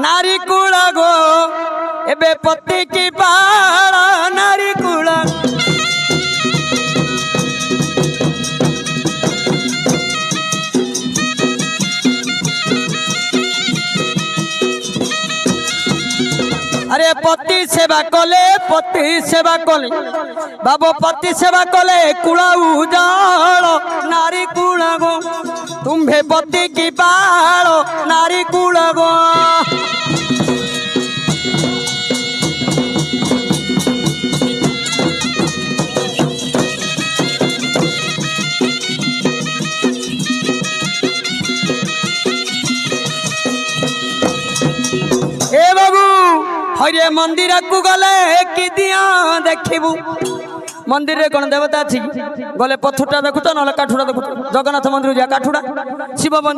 नारी कूल गो एबे पति की बाल नारी कूल अरे पति सेवा कले बाबू पति सेवा कले कूल उजाड़ नारी कूल गो तुम्हें पति की बाल नारी कूल गो ए बाबू हरे मंदिर को गले कि दिया देखबू मंदिर रे कौन देवता अच्छी गले पथुटा देखुत ना काठुटा देखुत जगन्नाथ मंदिर जा काठुटा शिव मंदिर